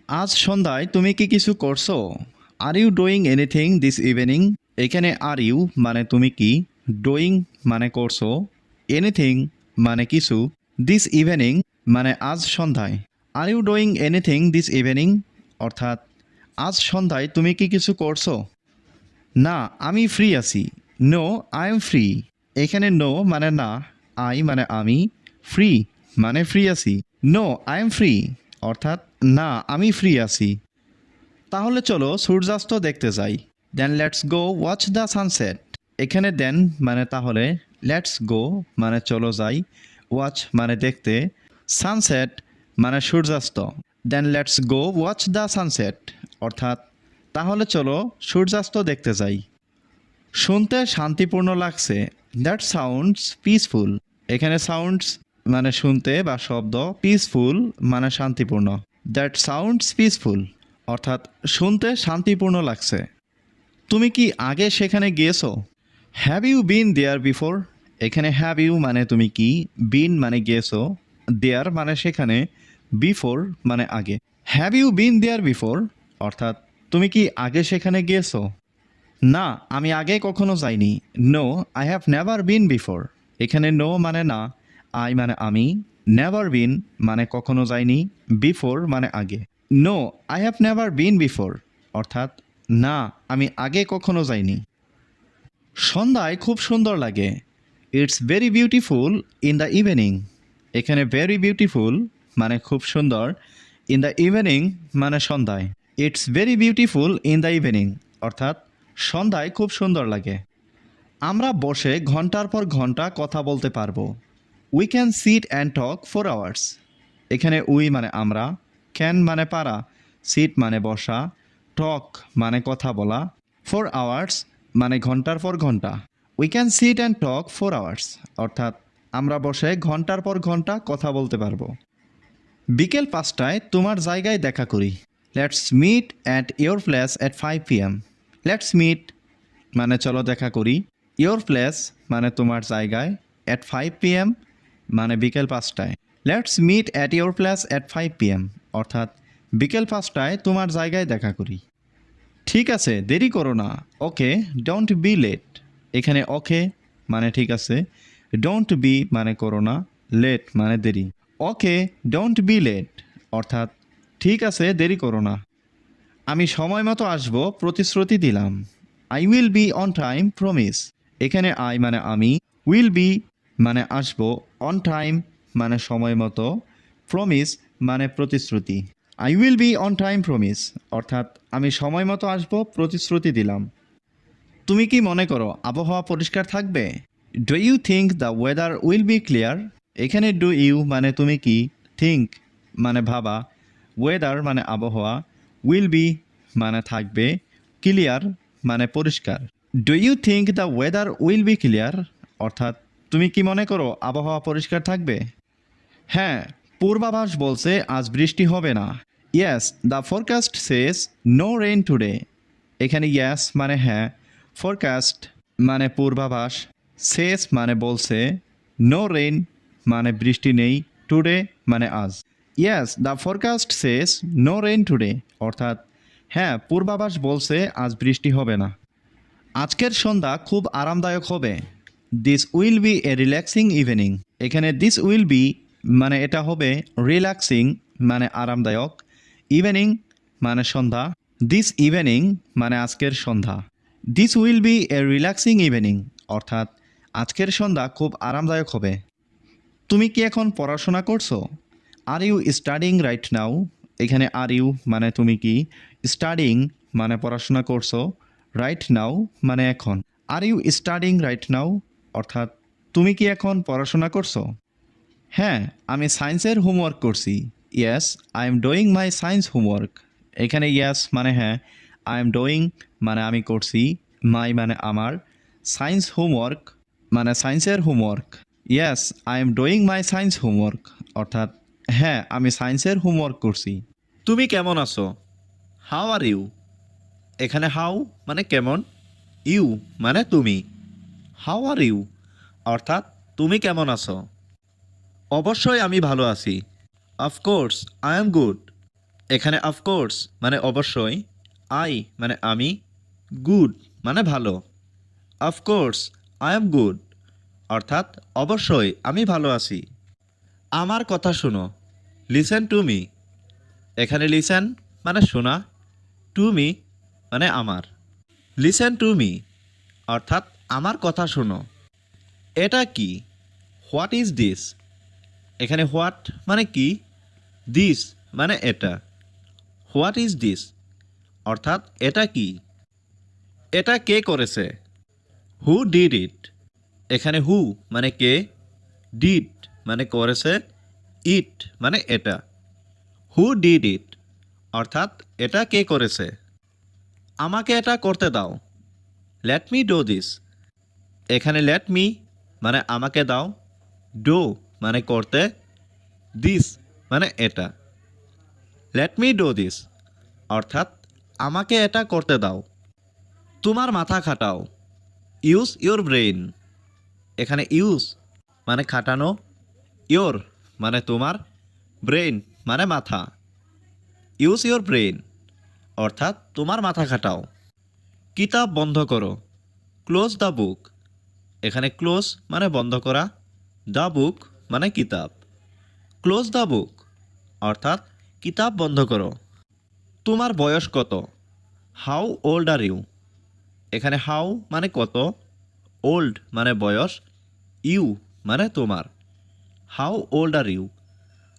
আজ সন্ধ্যায় তুমি কি কিছু করছো? Are you doing anything this evening? এখানে আর ইউ মানে তুমি কি, ডুইং মানে করছো, এনিথিং মানে কিছু, দিস ইভিনিং মানে আজ সন্ধ্যায়। Are you doing anything this evening অর্থাৎ আজ সন্ধ্যায় তুমি কি কিছু করছো? না, আমি ফ্রি আছি। No, I am free. এখানে নো মানে না, আই মানে আমি, ফ্রি মানে ফ্রি আছি। নো, আই এম ফ্রি অর্থাৎ না, আমি ফ্রি আছি। তাহলে চলো সূর্যাস্ত দেখতে যাই। Then let's go watch the sunset. এখানে দেন মানে তাহলে, লেটস গো মানে চলো যাই, ওয়াচ মানে দেখতে, সানসেট মানে সূর্যাস্ত। Then let's go watch the sunset অর্থাৎ তাহলে চলো সূর্যাস্ত দেখতে যাই। শুনতে শান্তিপূর্ণ লাগছে। That sounds peaceful. এখানে সাউন্ডস মানে শুনতে বা শব্দ, পিসফুল মানে শান্তিপূর্ণ। দ্যাট সাউন্ডস পিসফুল অর্থাৎ শুনতে শান্তিপূর্ণ লাগছে। তুমি কি আগে সেখানে গিয়েছো? Have you been there before? এখানে হ্যাভ ইউ মানে তুমি কি, বিন মানে গিয়েছো, দেয়ার মানে সেখানে, বিফোর মানে আগে। Have you been there before অর্থাৎ তুমি কি আগে সেখানে গিয়েছো? না, আমি আগে কখনো যাইনি। No, I have never been before. এখানে নো মানে না, আই মানে আমি, নেভার বিন মানে কখনো যাইনি, বিফোর মানে আগে। No, I have never been before অর্থাৎ না, আমি আগে কখনো যাইনি। সন্ধ্যায় খুব সুন্দর লাগে। It's very beautiful in the evening. এখানে ভেরি বিউটিফুল মানে খুব সুন্দর, ইন দ্য ইভিনিং মানে সন্ধ্যায়। It's very beautiful in the evening অর্থাৎ সন্ধ্যায় খুব সুন্দর লাগে। আমরা বসে ঘন্টার পর ঘন্টা কথা বলতে পারবো। We can sit and talk for hours. এখানে উই মানে আমরা, ক্যান মানে পারা, সিট মানে বসা, টক মানে কথা বলা, ফর আওয়ার্স মানে ঘন্টার পর ঘন্টা। We can sit and talk for hours অর্থাৎ আমরা বসে ঘন্টার পর ঘন্টা কথা বলতে পারবো। বিকেল 5টায় তোমার জায়গায় দেখা করি। Let's meet at your place at 5 p.m. Let's meet মানে চলো দেখা করি, ইয়োর প্লেস মানে তোমার জায়গায়, অ্যাট 5 p.m. মানে বিকেল 5টায়। Let's meet at your place at 5 p.m. অর্থাৎ বিকেল 5টায় তোমার জায়গায় দেখা করি। ঠিক আছে, দেরি করো না। ওকে, ডোন্ট বি লেট। এখানে ওকে মানে ঠিক আছে, ডোন্ট বি মানে করো না, লেট মানে দেরি। ওকে, ডোন্ট বি লেট অর্থাৎ ঠিক আছে, দেরি করো না। আমি সময় মতো আসবো, প্রতিশ্রুতি দিলাম। I will be on time promise. এখানে আই মানে আমি, উইল বি মানে আসবো, অন টাইম মানে সময় মতো, প্রমিস মানে প্রতিশ্রুতি। I will be on time promise অর্থাৎ আমি সময় মতো আসবো, প্রতিশ্রুতি দিলাম। তুমি কি মনে করো আবহাওয়া পরিষ্কার থাকবে? Do you think the weather will be clear? এখানে ডু ইউ মানে তুমি কি, থিঙ্ক মানে ভাবা, ওয়েদার মানে আবহাওয়া, উইল বি মানে থাকবে, ক্লিয়ার মানে পরিষ্কার। Do you think the weather will be clear অর্থাৎ তুমি কি মনে করো আবহাওয়া পরিষ্কার থাকবে? হ্যাঁ, পূর্বাভাস বলছে আজ বৃষ্টি হবে না। Yes, the forecast says no rain today. এখানে ইয়েস মানে হ্যাঁ, ফরকাস্ট মানে পূর্বাভাস, সেজ মানে বলছে, নো রেইন মানে বৃষ্টি নেই, টুডে মানে আজ। Yes, the forecast says no rain today অর্থাৎ হ্যাঁ, পূর্বাভাস বলছে আজ বৃষ্টি হবে না। আজকের সন্ধ্যা খুব আরামদায়ক হবে। This will be a relaxing evening. এখানে দিস উইল বি মানে এটা হবে, রিল্যাক্সিং মানে আরামদায়ক, ইভিনিং মানে সন্ধ্যা, দিস ইভিনিং মানে আজকের সন্ধ্যা। This will be a relaxing evening অর্থাৎ আজকের সন্ধ্যা খুব আরামদায়ক হবে। তুমি কি এখন পড়াশোনা করছো? Are you studying right now? এখানে আর ইউ মানে তুমি কি, স্টাডিং মানে পড়াশোনা করছো, রাইট নাও মানে এখন। Are you studying right now অর্থাৎ তুমি কি এখন পড়াশোনা করছো? হ্যাঁ, আমি সায়েন্সের হোমওয়ার্ক করছি। Yes, I am doing my science homework. এখানে ইয়েস মানে হ্যাঁ, আই এম ডুইং মানে আমি করছি, মাই মানে আমার, সায়েন্স হোমওয়ার্ক মানে সায়েন্সের homework. Yes, I am doing my science homework অর্থাৎ হ্যাঁ, আমি সায়েন্সের হোমওয়ার্ক করছি। তুমি কেমন আছো? How are you? এখানে হাউ মানে কেমন, ইউ মানে তুমি। হাউ আর ইউ অর্থাৎ তুমি কেমন আছো? অবশ্যই আমি ভালো আছি। Of course I am good. এখানে অফকোর্স মানে অবশ্যই, আই মানে আমি, গুড মানে ভালো। অফকোর্স আই এম গুড, অর্থাৎ অবশ্যই আমি ভালো আছি। আমার কথা শুনো, লিসেন টু মি। এখানে লিসেন মানে শোনা, টু মি মানে আমার। লিসেন টু মি অর্থাৎ আমার কথা শোনো। এটা কি? What is this? এখানে হোয়াট মানে কি, দিস মানে এটা। হোয়াট ইজ দিস অর্থাৎ এটা কি? এটা কে করেছে? Who did it? এখানে হু মানে কে, ডিড মানে করেছে, ইট মানে এটা। হু ডিড ইট অর্থাৎ এটা কে করেছে? আমাকে এটা করতে দাও। Let me do this. এখানে লেট মি মানে আমাকে দাও, ডো মানে করতে, দিস মানে এটা। লেট মি ডু দিস অর্থাৎ আমাকে এটা করতে দাও। তোমার মাথা খাটাও। Use your brain. এখানে ইউজ মানে খাটানো, ইউর মানে তোমার, ব্রেইন মানে মাথা। ইউজ ইউর ব্রেইন অর্থাৎ তোমার মাথা খাটাও। কিতাব বন্ধ করো। Close the book. এখানে ক্লোজ মানে বন্ধ করা, দ্য বুক মানে কিতাব। ক্লোজ দ্য বুক অর্থাৎ কিতাব বন্ধ করো। তোমার বয়স কত? How old are you? এখানে হাউ মানে কত, ওল্ড মানে বয়স, ইউ মানে তোমার। হাউ ওল্ড আর ইউ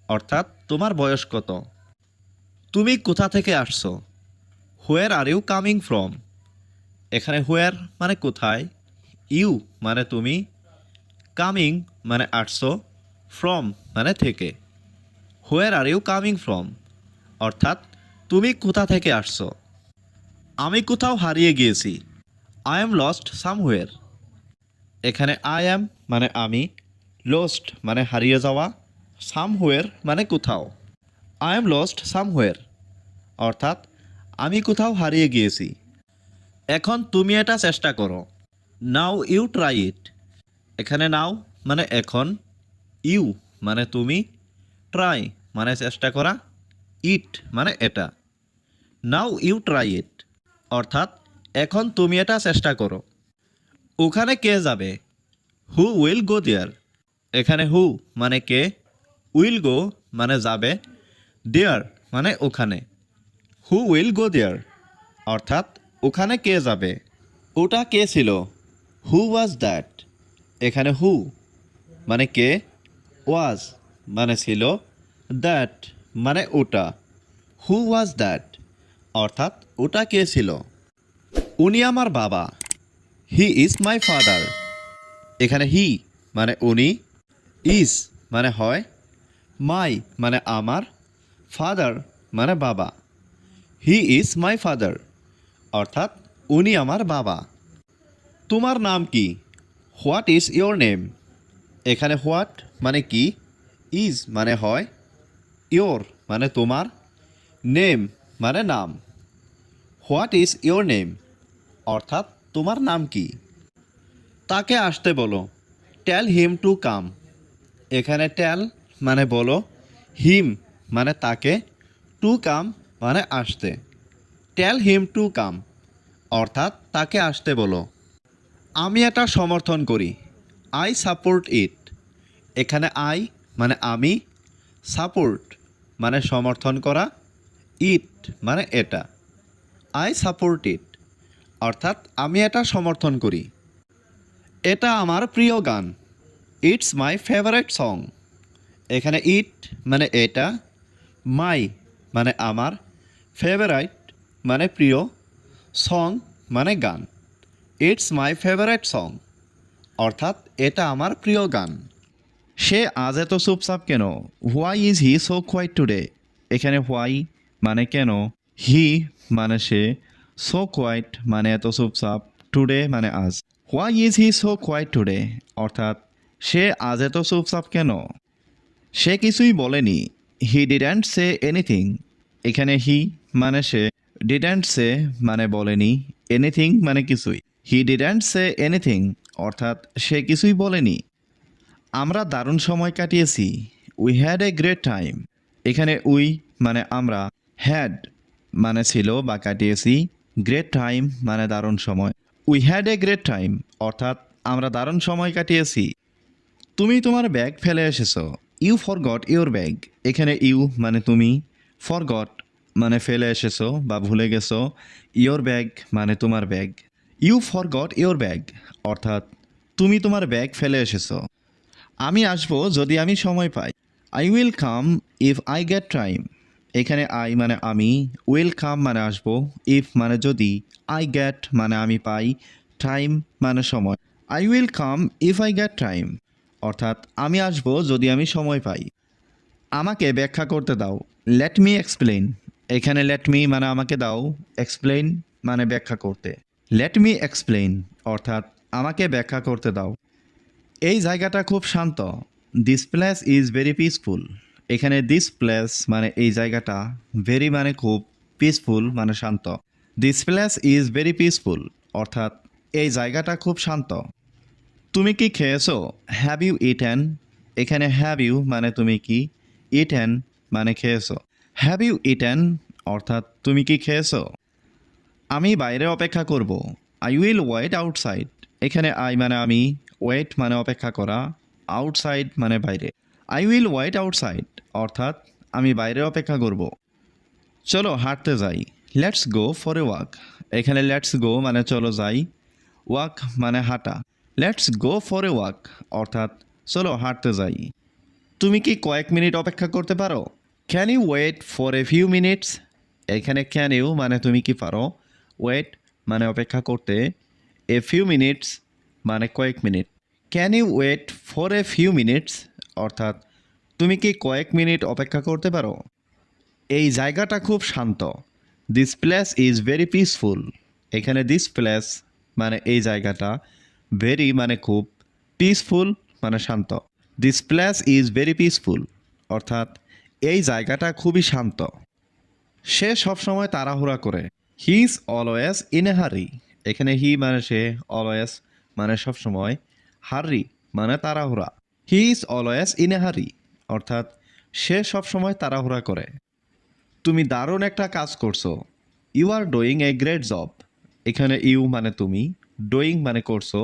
অর্থাৎ তোমার বয়স কত। তুমি কোথা থেকে আসছো? হোয়ার আর ইউ কামিং ফ্রম? এখানে হোয়ার মানে কোথায়, ইউ মানে তুমি, কামিং মানে আসছো, ফ্রম মানে থেকে। হোয়ার আর ইউ কামিং ফ্রম অর্থাৎ তুমি কোথা থেকে আসছো। আমি কোথাও হারিয়ে গিয়েছি। I am lost somewhere. এখানে আই অ্যাম মানে আমি, লস্ট মানে হারিয়ে যাওয়া, সামহোয়ার মানে কোথাও। আই এম লস্ট সামহোয়ার অর্থাৎ আমি কোথাও হারিয়ে গিয়েছি। এখন তুমি এটা চেষ্টা করো। Now you try it. এখানে নাও মানে এখন, ইউ মানে তুমি, ট্রাই মানে চেষ্টা করা, ইট মানে এটা। নাও ইউ ট্রাই ইট অর্থাৎ এখন তুমি এটা চেষ্টা করো। ওখানে কে যাবে? হু উইল গো দেয়ার? এখানে হু মানে কে, উইল গো মানে যাবে, দেয়ার মানে ওখানে। হু উইল গো দেয়ার অর্থাৎ ওখানে কে যাবে? ওটা কে ছিল? হু ওয়াজ দ্যাট? এখানে হু মানে কে, ওয়াজ মানে ছিল, দ্যাট মানে ওটা। হু ওয়াজ দ্যাট অর্থাৎ ওটা কে ছিল? উনি আমার বাবা। He is my father. এখানে হি মানে উনি, ইজ মানে হয়, মাই মানে আমার, ফাদার মানে বাবা। হি ইজ মাই ফাদার অর্থাৎ উনি আমার বাবা। তোমার নাম কি? What is your name? এখানে হোয়াট মানে কি, ইজ মানে হয়, ইয়োর মানে তোমার, নেম মানে নাম। হোয়াট ইজ ইয়োর নেম অর্থাৎ তোমার নাম কি? তাকে আসতে বলো। টেল হিম টু কাম। এখানে টেল মানে বলো, হিম মানে তাকে, টু কাম মানে আসতে। টেল হিম টু কাম অর্থাৎ তাকে আসতে বলো। আমি এটা সমর্থন করি। আই সাপোর্ট ইট। এখানে আই মানে আমি, সাপোর্ট মানে সমর্থন করা, ইট মানে এটা। আই সাপোর্ট ইট অর্থাৎ আমি এটা সমর্থন করি। এটা আমার প্রিয় গান। It's my favourite song. এখানে ইট মানে এটা, মাই মানে আমার, ফেভারাইট মানে প্রিয়, সং মানে গান। ইটস মাই ফেভারিট সং অর্থাৎ এটা আমার প্রিয় গান। সে আজ এত চুপচাপ কেন? Why is he so quiet today? এখানে হোয়াই মানে কেন, হি মানে সে, সো কোয়াইট মানে এত চুপচাপ, টুডে মানে আজ। Why is he so quiet today অর্থাৎ সে আজ এত চুপচাপ কেন? সে কিছুই বলেনি। He didn't say anything. এখানে হি মানে সে, ডিডেন্ট সে মানে বলেনি, এনিথিং মানে কিছুই। হি ডিডেন্ট সে এনিথিং অর্থাৎ সে কিছুই বলেনি। আমরা দারুণ সময় কাটিয়েছি। We had a great time. এখানে উই মানে আমরা, হ্যাড মানে ছিল বা কাটিয়েছি, গ্রেট টাইম মানে দারুণ সময়। We had a great time অর্থাৎ আমরা দারুণ সময় কাটিয়েছি। তুমি তোমার ব্যাগ ফেলে এসেছো, ইউ ফরগট ইউর ব্যাগ। এখানে ইউ মানে তুমি, ফরগট মানে ফেলে এসেছো বা ভুলে গেছো, ইয়োর ব্যাগ মানে তোমার bag. You forgot your bag অর্থাৎ তুমি তোমার ব্যাগ ফেলে এসেছো। আমি আসবো যদি আমি সময় পাই, I will come if I get time. এখানে আই মানে আমি, উইল কাম মানে আসবো, ইফ মানে যদি, আই গেট মানে আমি পাই, টাইম মানে সময়। I will come if I get time অর্থাৎ আমি আসবো যদি আমি সময় পাই। আমাকে ব্যাখ্যা করতে দাও, লেট মি এক্সপ্লেন। এখানে লেট মি মানে আমাকে দাও, এক্সপ্লেন মানে ব্যাখ্যা করতে। লেট মি এক্সপ্লেন অর্থাৎ আমাকে ব্যাখ্যা করতে দাও। এই জায়গাটা খুব শান্ত, this place is very peaceful. এখানে দিস প্লেস মানে এই জায়গাটা, ভেরি মানে খুব, পিসফুল মানে শান্ত। This place is very peaceful অর্থাৎ এই জায়গাটা খুব শান্ত। তুমি কি খেয়েছো, হ্যাভ ইউ ইটেন। এখানে হ্যাভ ইউ মানে তুমি কি, ইটেন মানে খেয়েছো। হ্যাভ ইউ ইটেন অর্থাৎ তুমি কি খেয়েছো। আমি বাইরে অপেক্ষা করব, আই উইল ওয়েট আউটসাইড। এখানে আই মানে আমি, ওয়েট মানে অপেক্ষা করা, আউটসাইড মানে বাইরে। আই উইল ওয়েট আউটসাইড অর্থাৎ আমি বাইরে অপেক্ষা করব। চলো হাঁটতে যাই, let's go for a walk. এখানে লেটস গো মানে চলো যাই, ওয়াক মানে হাঁটা। Let's go for a walk অর্থাৎ চলো হাঁটতে যাই। তুমি কি কয়েক মিনিট অপেক্ষা করতে পারো, can you wait for a few minutes. এখানে ক্যান ইউ মানে তুমি কি পারো, ওয়েট মানে অপেক্ষা করতে, এ ফিউ মিনিটস মানে কয়েক minute. Can you wait for a few minutes অর্থাৎ তুমি কি কয়েক মিনিট অপেক্ষা করতে পারো। এই জায়গাটা খুব শান্ত, this place is very peaceful. এখানে দিস প্লেস মানে এই জায়গাটা, ভেরি মানে খুব, পিসফুল মানে শান্ত। This place is very peaceful অর্থাৎ এই জায়গাটা খুবই শান্ত। সে সবসময় তাড়াহুড়া করে, he is always in a hurry. এখানে হি মানে সে, অলওয়েজ মানে সবসময়, হারি মানে তাড়াহুড়া। হি ইজ অলওয়েজ ইন এ হারি অর্থাৎ সে সবসময় তাড়াহুড়া করে। তুমি দারুণ একটা কাজ করছো, you are doing a great job. এখানে ইউ মানে তুমি, ডুইং মানে করছো,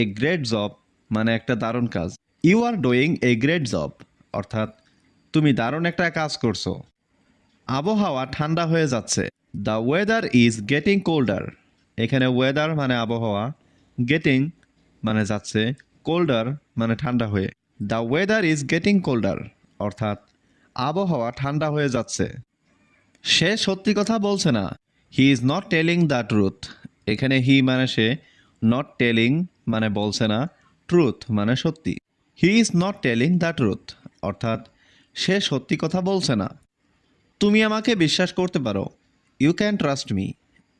এ গ্রেট জব মানে একটা দারুণ কাজ। You are doing a great job অর্থাৎ তুমি দারুণ একটা কাজ করছো। আবহাওয়া ঠান্ডা হয়ে যাচ্ছে, the weather is getting colder. এখানে ওয়েদার মানে আবহাওয়া, গেটিং মানে যাচ্ছে, কোল্ডার মানে ঠান্ডা হয়ে। The weather is getting colder অর্থাৎ আবহাওয়া ঠান্ডা হয়ে যাচ্ছে। সে সত্যি কথা বলছে না, he is not telling the truth. এখানে হি মানে সে, নট টেলিং মানে বলছে না, ট্রুথ মানে সত্যি। He is not telling the truth অর্থাৎ সে সত্যি কথা বলছে না। তুমি আমাকে বিশ্বাস করতে পারো, ইউ ক্যান ট্রাস্ট মি।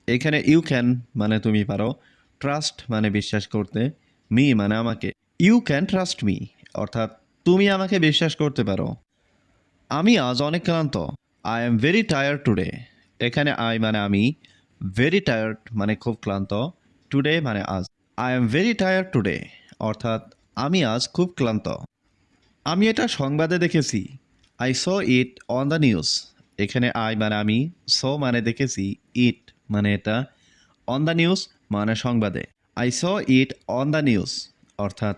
এখানে ইউ ক্যান মানে তুমি পারো, ট্রাস্ট মানে বিশ্বাস করতে, মি মানে আমাকে। ইউ ক্যান ট্রাস্ট মি অর্থাৎ তুমি আমাকে বিশ্বাস করতে পারো। আমি আজ অনেক ক্লান্ত, I am very tired today. এখানে আই মানে আমি, ভেরি টায়ার্ড মানে খুব ক্লান্ত, টুডে মানে আজ। I am very tired today অর্থাৎ আমি আজ খুব ক্লান্ত। আমি এটা সংবাদে দেখেছি, I saw it on the news. এখানে আই মানে আমি, স মানে দেখেছি, ইট মানে এটা, অন দ্য নিউজ মানে সংবাদে। I saw it on the news অর্থাৎ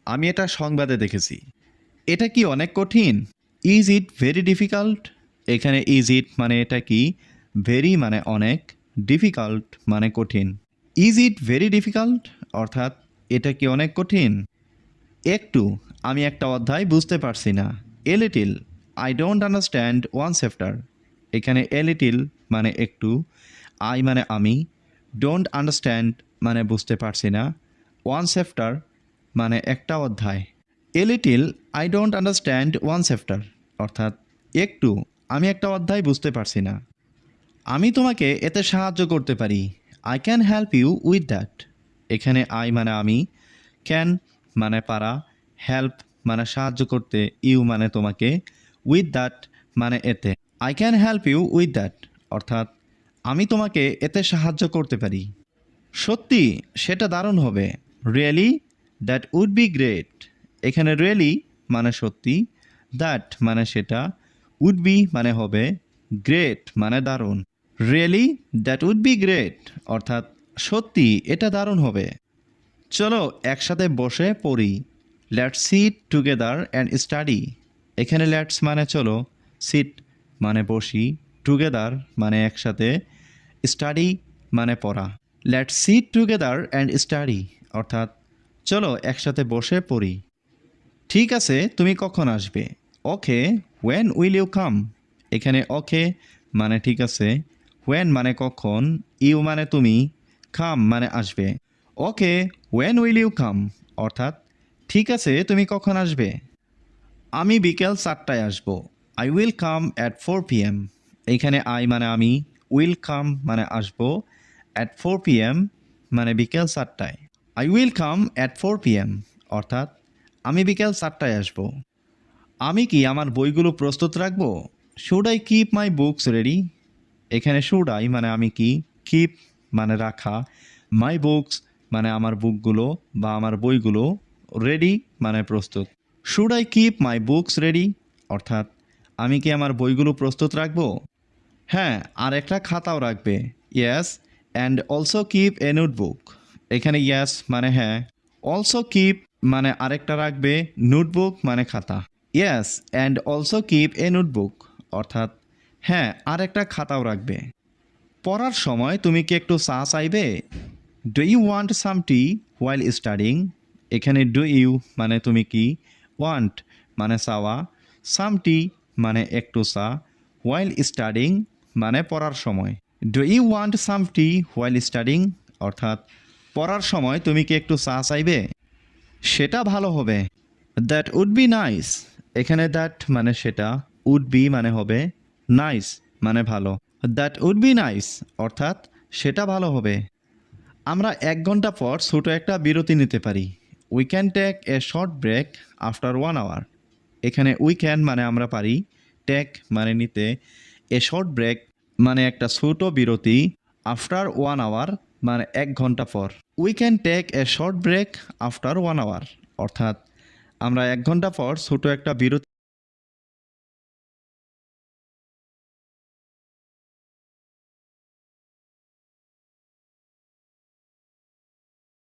আমি এটা সংবাদে দেখেছি। এটা কি অনেক কঠিন, ইজ ইট ভেরি ডিফিকাল্ট। এখানে ইজ ইট মানে এটা কি, ভেরি মানে অনেক, ডিফিকাল্ট মানে কঠিন। ইজ ইট ভেরি ডিফিকাল্ট অর্থাৎ এটা কি অনেক কঠিন। একটু, আমি একটা অধ্যায় বুঝতে পারছি না, a little, I don't understand one chapter. এখানে এ লিটিল মানে একটু, আই মানে আমি, ডোন্ট আন্ডারস্ট্যান্ড মানে বুঝতে পারছি না, ওয়ান চ্যাপ্টার মানে একটা অধ্যায়। A little I don't understand one chapter অর্থাৎ একটু, আমি একটা অধ্যায় বুঝতে পারছি না। আমি তোমাকে এতে সাহায্য করতে পারি, I can help you with that. এখানে আই মানে আমি, ক্যান মানে পারা, হেল্প মানে সাহায্য করতে, ইউ মানে তোমাকে, উইথ দ্যাট মানে এতে। I can help you with that অর্থাৎ আমি তোমাকে এতে সাহায্য করতে পারি। সত্যি সেটা দারুণ হবে, really that would be great. এখানে রিয়েলি মানে সত্যি, দ্যাট মানে সেটা, উড বি মানে হবে, গ্রেট মানে দারুণ। Really that would be great অর্থাৎ সত্যি এটা দারুণ হবে। চলো একসাথে বসে পড়ি। Let's sit together and study. এখানে লেটস মানে চলো, সিট মানে বসি, টুগেদার মানে একসাথে, স্টাডি মানে পড়া। Let's sit together and study অর্থাৎ চলো একসাথে বসে পড়ি। ঠিক আছে, তুমি কখন আসবে? ওকে, হোয়েন উইল ইউ কাম? এখানে ওকে মানে ঠিক আছে, হোয়েন মানে কখন, ইউ মানে তুমি, কাম মানে আসবে। ওকে, হোয়েন উইল ইউ কাম অর্থাৎ ঠিক আছে, তুমি কখন আসবে? আমি বিকেল 4টায় আসবো। I will come at 4 PM। এইখানে আই মানে আমি, উইল কাম মানে আসবো, অ্যাট 4 PM মানে বিকেল 4টায়। I will come at 4 PM অর্থাৎ আমি বিকেল 4টায় আসবো। আমি কি আমার বইগুলো প্রস্তুত রাখবো? Should I keep my books ready? এখানে শুড আই মানে আমি কি, কিপ মানে রাখা, মাই বুকস মানে আমার বুকগুলো বা আমার বইগুলো, রেডি মানে প্রস্তুত। Should I keep my books ready অর্থাৎ আমি কি আমার বইগুলো প্রস্তুত রাখবো? হ্যাঁ, আর একটা খাতাও রাখবে। Yes, and also keep a notebook. এখানে ইয়েস মানে হ্যাঁ, অলসো কিপ মানে আরেকটা রাখবে, নোটবুক মানে খাতা। Yes and also keep a notebook অর্থাৎ হ্যাঁ, আর একটা খাতাও রাখবে। পড়ার সময় তুমি কি একটু চা চাইবে? Do you want some tea while studying? এখানে ডু ইউ মানে তুমি কি, ওয়ান্ট মানে চাওয়া, সাম টি মানে একটু চা, হোয়াইল স্টাডিং মানে পড়ার সময়। Do you want some tea while studying অর্থাৎ পড়ার সময় তুমি কি একটু চা চাইবে? সেটা ভালো হবে। That would be nice. এখানে দ্যাট মানে সেটা, উড বি মানে হবে, নাইস মানে ভালো। দ্যাট উড বি নাইস অর্থাৎ সেটা ভালো হবে। আমরা 1 ঘন্টা পর ছোট একটা বিরতি নিতে পারি। We can take a short break after 1 hour. এখানে উই ক্যান মানে আমরা পারি, টেক মানে নিতে, এ শর্ট ব্রেক মানে একটা ছোট বিরতি, আফটার 1 আওয়ার মানে 1 ঘন্টা পর। We can take a short break after 1 hour অর্থাৎ আমরা 1 ঘন্টা পর ছোট একটা বিরতি